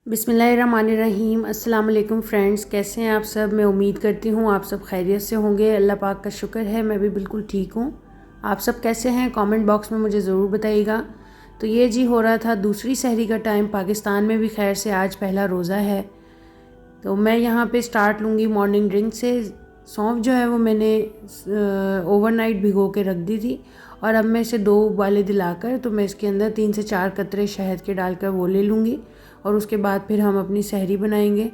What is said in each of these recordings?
बिस्मिल्लाहिर्रहमानिर्रहीम। अस्सलाम वालेकुम फ्रेंड्स, कैसे हैं आप सब। मैं उम्मीद करती हूँ आप सब खैरियत से होंगे। अल्लाह पाक का शुक्र है मैं भी बिल्कुल ठीक हूँ। आप सब कैसे हैं कमेंट बॉक्स में मुझे ज़रूर बताइएगा। तो ये जी हो रहा था दूसरी सहरी का टाइम। पाकिस्तान में भी खैर से आज पहला रोज़ा है। तो मैं यहाँ पे स्टार्ट लूँगी मॉर्निंग ड्रिंक से। सौंफ जो है वो मैंने ओवरनाइट भिगो के रख दी थी और अब मैं इसे 2 उबाले दिलाकर तो मैं इसके अंदर 3 से 4 कतरे शहद के डालकर वो ले लूँगी और उसके बाद फिर हम अपनी सहरी बनाएंगे।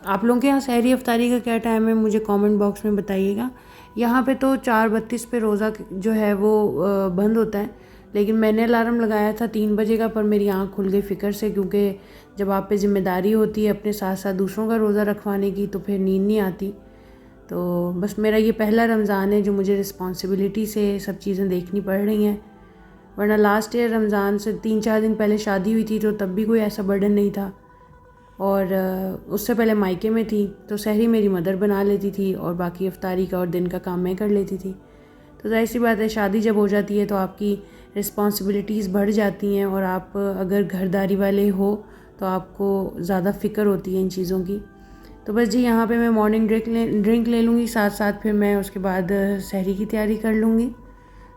आप लोगों के यहाँ सहरी अफ्तारी का क्या टाइम है मुझे कमेंट बॉक्स में बताइएगा। यहाँ पे तो 4:32 पे रोज़ा जो है वो बंद होता है, लेकिन मैंने अलार्म लगाया था 3 बजे का, पर मेरी आँख खुल गई फ़िक्र से, क्योंकि जब आप पे ज़िम्मेदारी होती है अपने साथ साथ दूसरों का रोज़ा रखवाने की तो फिर नींद नहीं आती। तो बस मेरा ये पहला रमज़ान है जो मुझे रिस्पॉन्सिबिलिटी से सब चीज़ें देखनी पड़ रही हैं, वरना लास्ट ईयर रमज़ान से 3-4 दिन पहले शादी हुई थी तो तब भी कोई ऐसा बर्डन नहीं था। और उससे पहले मायके में थी तो सहरी मेरी मदर बना लेती थी और बाकी अफ्तारी का और दिन का काम मैं कर लेती थी। तो जाहिर सी बात है शादी जब हो जाती है तो आपकी रिस्पॉन्सिबिलिटीज़ बढ़ जाती हैं और आप अगर घरदारी वाले हो तो आपको ज़्यादा फ़िक्र होती है इन चीज़ों की। तो बस जी यहाँ पे मैं मॉर्निंग ड्रिंक ले लूँगी, साथ साथ फिर मैं उसके बाद सहरी की तैयारी कर लूँगी।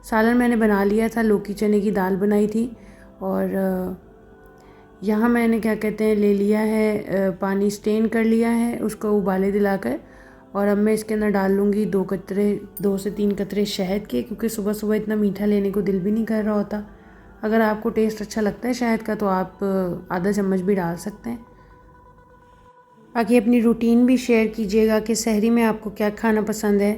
सालन मैंने बना लिया था, लौकी चने की दाल बनाई थी और यहाँ मैंने क्या कहते हैं ले लिया है पानी स्टेन कर लिया है उसको उबाले दिलाकर, और अब मैं इसके अंदर डाल लूँगी 2 से 3 कतरे शहद के, क्योंकि सुबह सुबह इतना मीठा लेने को दिल भी नहीं कर रहा होता। अगर आपको टेस्ट अच्छा लगता है शहद का तो आप आधा चम्मच भी डाल सकते हैं। बाकी अपनी रूटीन भी शेयर कीजिएगा कि सहरी में आपको क्या खाना पसंद है।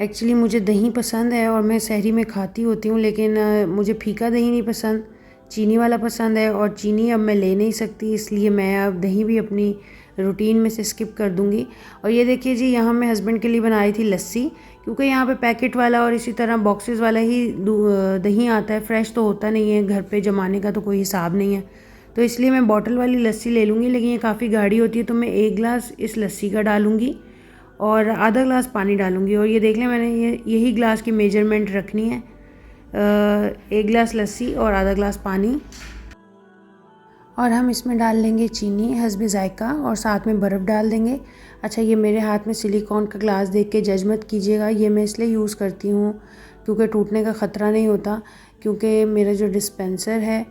एक्चुअली मुझे दही पसंद है और मैं सहरी में खाती होती हूँ, लेकिन मुझे फीका दही नहीं पसंद, चीनी वाला पसंद है, और चीनी अब मैं ले नहीं सकती, इसलिए मैं अब दही भी अपनी रूटीन में से स्किप कर दूँगी। और ये देखिए जी यहाँ मैं हस्बैंड के लिए बना रही थी लस्सी, क्योंकि यहाँ पे पैकेट वाला और इसी तरह बॉक्सेस वाला ही दही आता है, फ्रेश तो होता नहीं है, घर पे जमाने का तो कोई हिसाब नहीं है। तो इसलिए मैं बॉटल वाली लस्सी ले लूँगी, लेकिन ये काफ़ी गाढ़ी होती है, तो मैं 1 गिलास इस लस्सी का डालूँगी और आधा ग्लास पानी डालूँगी। और ये देख लें मैंने यही ग्लास की मेजरमेंट रखनी है, 1 गिलास लस्सी और आधा ग्लास पानी। और हम इसमें डाल लेंगे चीनी हस्बे ज़ायका और साथ में बर्फ़ डाल देंगे। अच्छा, ये मेरे हाथ में सिलिकॉन का ग्लास देख के जज मत कीजिएगा, ये मैं इसलिए यूज़ करती हूँ क्योंकि टूटने का ख़तरा नहीं होता, क्योंकि मेरा जो डिस्पेंसर है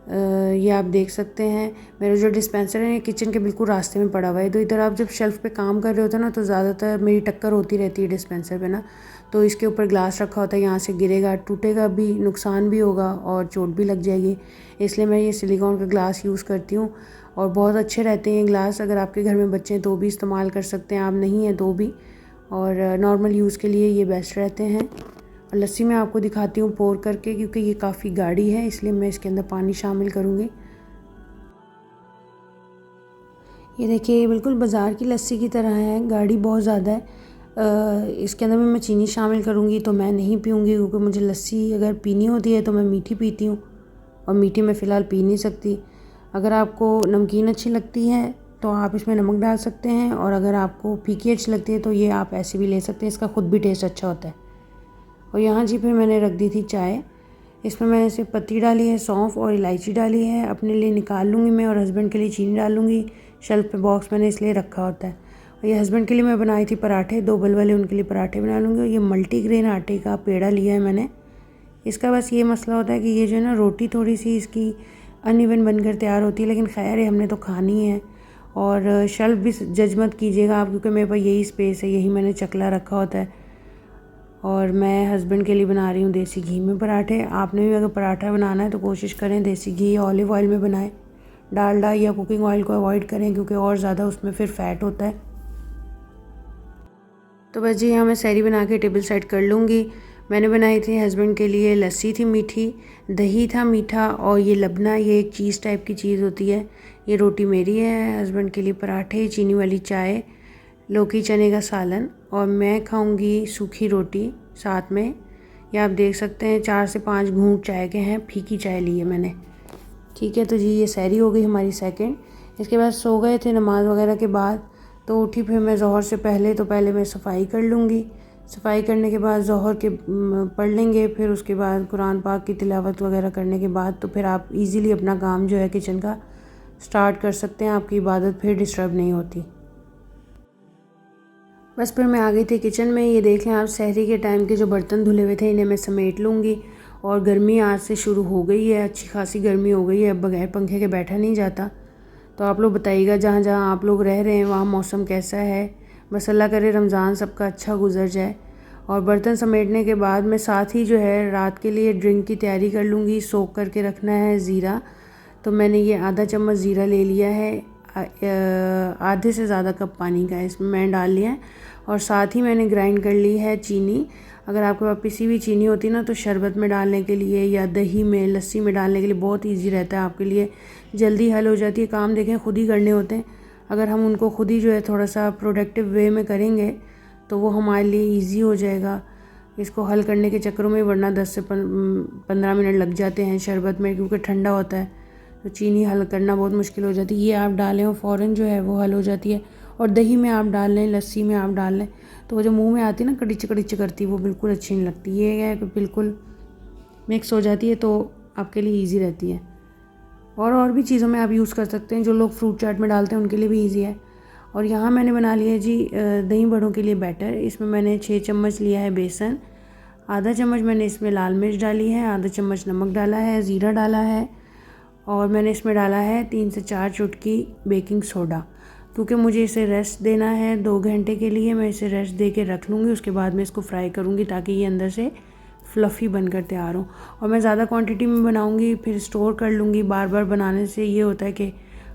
ये आप देख सकते हैं, मेरा जो डिस्पेंसर है किचन के बिल्कुल रास्ते में पड़ा हुआ है। तो इधर आप जब शेल्फ़ पे काम कर रहे होते हैं ना तो ज़्यादातर मेरी टक्कर होती रहती है डिस्पेंसर पे ना, तो इसके ऊपर ग्लास रखा होता है, यहाँ से गिरेगा, टूटेगा भी, नुकसान भी होगा और चोट भी लग जाएगी, इसलिए मैं ये सिलिकॉन का ग्लास यूज़ करती हूँ। और बहुत अच्छे रहते हैं ग्लास, अगर आपके घर में बच्चे हैं तो भी इस्तेमाल कर सकते हैं, आप नहीं हैं तो भी, और नॉर्मल यूज़ के लिए ये बेस्ट रहते हैं। और लस्सी मैं आपको दिखाती हूँ पोर करके, क्योंकि ये काफ़ी गाढ़ी है इसलिए मैं इसके अंदर पानी शामिल करूँगी। ये देखिए ये बिल्कुल बाज़ार की लस्सी की तरह है, गाढ़ी बहुत ज़्यादा है। इसके अंदर भी मैं चीनी शामिल करूँगी, तो मैं नहीं पीऊँगी, क्योंकि मुझे लस्सी अगर पीनी होती है तो मैं मीठी पीती हूँ और मीठी मैं फ़िलहाल पी नहीं सकती। अगर आपको नमकीन अच्छी लगती है तो आप इसमें नमक डाल सकते हैं, और अगर आपको फीकी अच्छी लगती है तो ये आप ऐसे भी ले सकते हैं, इसका खुद भी टेस्ट अच्छा होता है। और यहाँ जी फिर मैंने रख दी थी चाय, इसमें मैंने सिर्फ पत्ती डाली है, सौंफ और इलायची डाली है, अपने लिए निकाल लूँगी मैं और हस्बैंड के लिए चीनी डाल लूँगी। शेल्फ़ पे बॉक्स मैंने इसलिए रखा होता है। और ये हस्बैंड के लिए मैं बनाई थी पराठे, 2 बल वाले, उनके लिए पराठे बना लूँगी। और ये मल्टीग्रेन आटे का पेड़ा लिया है मैंने, इसका बस ये मसला होता है कि ये जो है ना रोटी थोड़ी सी इसकी अनइवन बनकर तैयार होती है, लेकिन खैर है हमने तो खानी है। और शेल्फ़ भी जज मत कीजिएगा आप, क्योंकि मेरे पास यही स्पेस है, यही मैंने चकला रखा होता है। और मैं हस्बैंड के लिए बना रही हूँ देसी घी में पराठे। आपने भी अगर पराठा बनाना है तो कोशिश करें देसी घी या ऑलिव ऑयल में बनाएं, डालडा या कुकिंग ऑयल को अवॉइड करें, क्योंकि और ज़्यादा उसमें फिर फैट होता है। तो बस जी यहाँ मैं सहरी बना के टेबल सेट कर लूँगी। मैंने बनाई थी हस्बैंड के लिए, लस्सी थी मीठी, दही था मीठा, और ये लबना, ये एक चीज़ टाइप की चीज़ होती है। ये रोटी मेरी है, हस्बैंड के लिए पराठे, चीनी वाली चाय, लौकी चने का सालन, और मैं खाऊंगी सूखी रोटी साथ में। ये आप देख सकते हैं 4 से 5 घूंट चाय के हैं, फीकी चाय ली है मैंने। ठीक है, तो जी ये सहरी हो गई हमारी सेकंड। इसके बाद सो गए थे नमाज वगैरह के बाद, तो उठी फिर मैं ज़ोहर से पहले, तो पहले मैं सफाई कर लूँगी। सफाई करने के बाद ज़ोहर के पढ़ लेंगे, फिर उसके बाद कुरान पाक की तिलावत वगैरह करने के बाद तो फिर आप इजीली अपना काम जो है किचन का स्टार्ट कर सकते हैं, आपकी इबादत फिर डिस्टर्ब नहीं होती। बस फिर मैं आ गई थी किचन में। ये देख लें आप, सहरी के टाइम के जो बर्तन धुले हुए थे इन्हें मैं समेट लूँगी। और गर्मी आज से शुरू हो गई है, अच्छी खासी गर्मी हो गई है, अब बगैर पंखे के बैठा नहीं जाता। तो आप लोग बताइएगा जहाँ जहाँ आप लोग रह रहे हैं वहाँ मौसम कैसा है। बस अल्लाह करे रमज़ान सबका अच्छा गुजर जाए। और बर्तन समेटने के बाद मैं साथ ही जो है रात के लिए ड्रिंक की तैयारी कर लूँगी। सोख करके रखना है ज़ीरा, तो मैंने ये आधा चम्मच ज़ीरा ले लिया है, आधे से ज़्यादा कप पानी का इसमें मैं डाल लिया है। और साथ ही मैंने ग्राइंड कर ली है चीनी। अगर आपके पास पिसी हुई चीनी होती ना तो शरबत में डालने के लिए या दही में, लस्सी में डालने के लिए बहुत ईजी रहता है आपके लिए, जल्दी हल हो जाती है। काम देखें खुद ही करने होते हैं, अगर हम उनको खुद ही जो है थोड़ा सा प्रोडक्टिव वे में करेंगे तो वो हमारे लिए ईजी हो जाएगा इसको हल करने के चक्करों में। वरना 10 से 15 मिनट लग जाते हैं शरबत में, क्योंकि ठंडा होता है तो चीनी हल करना बहुत मुश्किल हो जाती है। ये आप डालें और फ़ौरन जो है वो हल हो जाती है। और दही में आप डाल लें, लस्सी में आप डाल लें, तो वो जो मुंह में आती है ना कड़िच कड़िच करती, वो बिल्कुल अच्छी नहीं लगती। ये है कि बिल्कुल मिक्स हो जाती है तो आपके लिए ईजी रहती है। और भी चीज़ों में आप यूज़ कर सकते हैं, जो लोग फ्रूट चाट में डालते हैं उनके लिए भी ईजी है। और यहाँ मैंने बना लिया जी दही बड़ों के लिए बैटर। इसमें मैंने 6 चम्मच लिया है बेसन, आधा चम्मच मैंने इसमें लाल मिर्च डाली है, आधा चम्मच नमक डाला है, ज़ीरा डाला है, और मैंने इसमें डाला है 3 से 4 चुटकी बेकिंग सोडा। क्योंकि मुझे इसे रेस्ट देना है 2 घंटे के लिए, मैं इसे रेस्ट दे के रख लूँगी। उसके बाद मैं इसको फ्राई करूँगी ताकि ये अंदर से फ्लफ़ी बनकर तैयार हो। और मैं ज़्यादा क्वांटिटी में बनाऊँगी, फिर स्टोर कर लूँगी। बार बार बनाने से ये होता है कि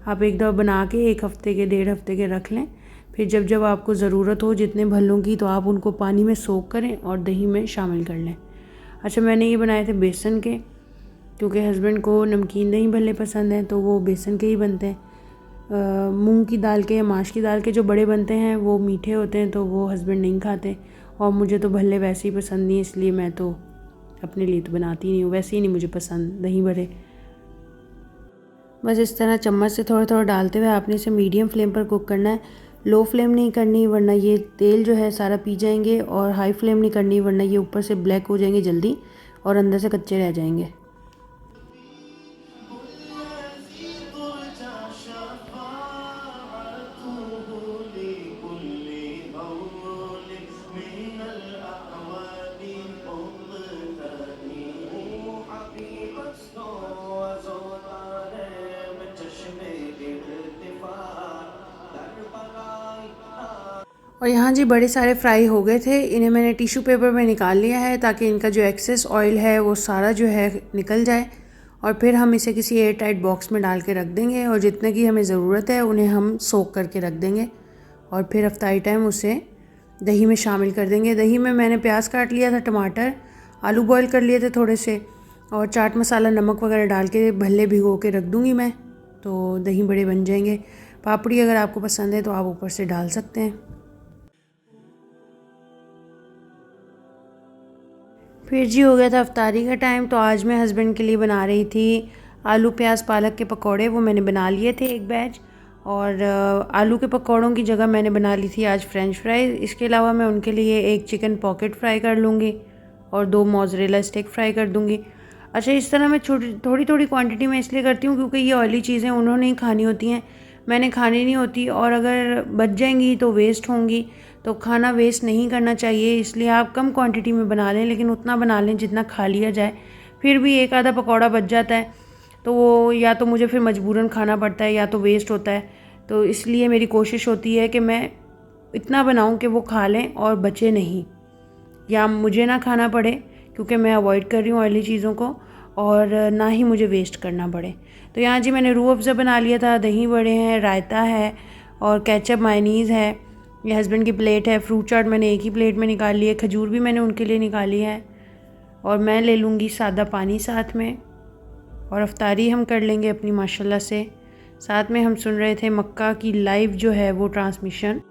आप एक दफ़ा बना के 1 हफ़्ते के 1.5 हफ़्ते के रख लें, फिर जब जब आपको ज़रूरत हो जितने भल्लों की, तो आप उनको पानी में सोख करें और दही में शामिल कर लें। अच्छा, मैंने ये बनाए थे बेसन के, क्योंकि हस्बैंड को नमकीन दही भल्ले पसंद हैं तो वो बेसन के ही बनते हैं। मूंग की दाल के या माश की दाल के जो बड़े बनते हैं वो मीठे होते हैं तो वो हस्बैंड नहीं खाते, और मुझे तो भल्ले वैसे ही पसंद नहीं, इसलिए मैं तो अपने लिए तो बनाती नहीं हूँ, वैसे ही नहीं मुझे पसंद दही भरे। बस इस तरह चम्मच से थोड़ा थोड़ा डालते हुए आपने इसे मीडियम फ्लेम पर कुक करना है। लो फ्लेम नहीं करनी वरना ये तेल जो है सारा पी जाएंगे, और हाई फ्लेम नहीं करनी वरना ये ऊपर से ब्लैक हो जाएंगे जल्दी और अंदर से कच्चे रह जाएंगे। और यहाँ जी बड़े सारे फ्राई हो गए थे, इन्हें मैंने टिश्यू पेपर में निकाल लिया है ताकि इनका जो एक्सेस ऑयल है वो सारा जो है निकल जाए। और फिर हम इसे किसी एयर टाइट बॉक्स में डाल के रख देंगे, और जितने की हमें ज़रूरत है उन्हें हम सोक करके रख देंगे। और फिर अफ्तारी टाइम उसे दही में शामिल कर देंगे। दही में मैंने प्याज काट लिया था, टमाटर, आलू बॉयल कर लिए थे थोड़े से, और चाट मसाला नमक वगैरह डाल के भल्ले भिगो के रख दूँगी मैं, तो दही बड़े बन जाएंगे। पापड़ी अगर आपको पसंद है तो आप ऊपर से डाल सकते हैं। फिर जी हो गया था अफ्तारी का टाइम, तो आज मैं हस्बैंड के लिए बना रही थी आलू प्याज पालक के पकौड़े। वो मैंने बना लिए थे एक बैच, और आलू के पकौड़ों की जगह मैंने बना ली थी आज फ्रेंच फ्राई। इसके अलावा मैं उनके लिए एक चिकन पॉकेट फ्राई कर लूँगी और 2 मोज़रेला स्टिक फ्राई कर दूँगी। अच्छा, इस तरह मैं थोड़ी थोड़ी क्वांटिटी में इसलिए करती हूँ क्योंकि ये ऑयली चीज़ें उन्होंने ही खानी होती हैं, मैंने खानी नहीं होती, और अगर बच जाएंगी तो वेस्ट होंगी। तो खाना वेस्ट नहीं करना चाहिए, इसलिए आप कम क्वांटिटी में बना लें, लेकिन उतना बना लें जितना खा लिया जाए। फिर भी एक आधा पकौड़ा बच जाता है तो वो या तो मुझे फिर मजबूरन खाना पड़ता है या तो वेस्ट होता है। तो इसलिए मेरी कोशिश होती है कि मैं इतना बनाऊं कि वो खा लें और बचे नहीं, या मुझे ना खाना पड़े क्योंकि मैं अवॉइड कर रही हूँ ऑयली चीज़ों को, और ना ही मुझे वेस्ट करना पड़े। तो यहाँ जी मैंने रूह अफ़ज़ा बना लिया था, दही बड़े हैं, रायता है और केचप मायनीज़ है। ये हस्बैंड की प्लेट है। फ्रूट चाट मैंने एक ही प्लेट में निकाल ली है, खजूर भी मैंने उनके लिए निकाली है, और मैं ले लूँगी सादा पानी साथ में, और अफ्तारी हम कर लेंगे अपनी माशाल्लाह से। साथ में हम सुन रहे थे मक्का की लाइव जो है वो ट्रांसमिशन।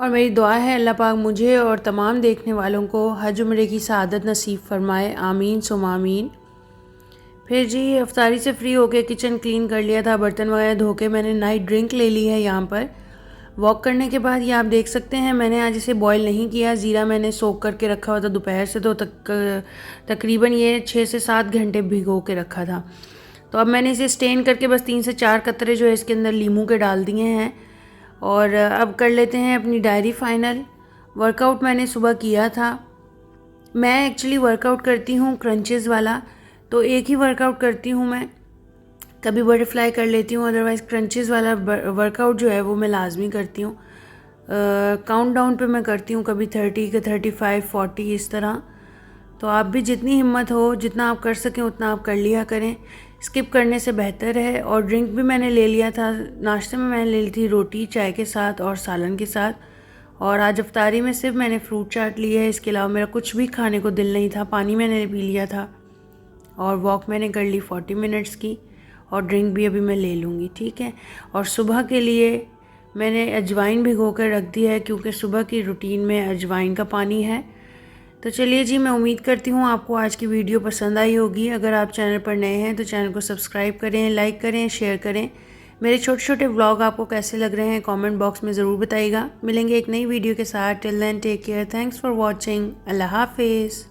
और मेरी दुआ है अल्लाह पाक मुझे और तमाम देखने वालों को हज उम्रे की सआदत नसीब फरमाए, आमीन सुम्मा आमीन। फिर जी अफ्तारी से फ्री होके किचन क्लीन कर लिया था, बर्तन वगैरह धो के मैंने नाइट ड्रिंक ले ली है। यहाँ पर वॉक करने के बाद ये आप देख सकते हैं मैंने आज इसे बॉईल नहीं किया, ज़ीरा मैंने सोक करके रखा हुआ था दोपहर से, तो तकरीबन ये 6 से 7 घंटे भिगो के रखा था। तो अब मैंने इसे स्टेन करके बस 3 से 4 कतरे जो है इसके अंदर लीमू के डाल दिए हैं। और अब कर लेते हैं अपनी डायरी फाइनल। वर्कआउट मैंने सुबह किया था। मैं एक्चुअली वर्कआउट करती हूँ क्रंचेस वाला, तो एक ही वर्कआउट करती हूँ मैं। कभी बटरफ्लाई कर लेती हूँ, अदरवाइज़ क्रंचेस वाला वर्कआउट जो है वो मैं लाजमी करती हूँ। काउंट डाउन पे मैं करती हूँ, कभी 30 के 35 40 इस तरह। तो आप भी जितनी हिम्मत हो, जितना आप कर सकें उतना आप कर लिया करें, स्किप करने से बेहतर है। और ड्रिंक भी मैंने ले लिया था। नाश्ते में मैंने ले ली थी रोटी चाय के साथ और सालन के साथ। और आज अफ्तारी में सिर्फ मैंने फ्रूट चाट ली है, इसके अलावा मेरा कुछ भी खाने को दिल नहीं था। पानी मैंने पी लिया था और वॉक मैंने कर ली 40 मिनट्स की, और ड्रिंक भी अभी मैं ले लूँगी, ठीक है। और सुबह के लिए मैंने अजवाइन भिगो कर रख दी है, क्योंकि सुबह की रूटीन में अजवाइन का पानी है। तो चलिए जी, मैं उम्मीद करती हूँ आपको आज की वीडियो पसंद आई होगी। अगर आप चैनल पर नए हैं तो चैनल को सब्सक्राइब करें, लाइक करें, शेयर करें। मेरे छोटे छोटे व्लॉग आपको कैसे लग रहे हैं कमेंट बॉक्स में ज़रूर बताइएगा। मिलेंगे एक नई वीडियो के साथ। Till then take care, thanks for watching, अल्लाह हाफिज़।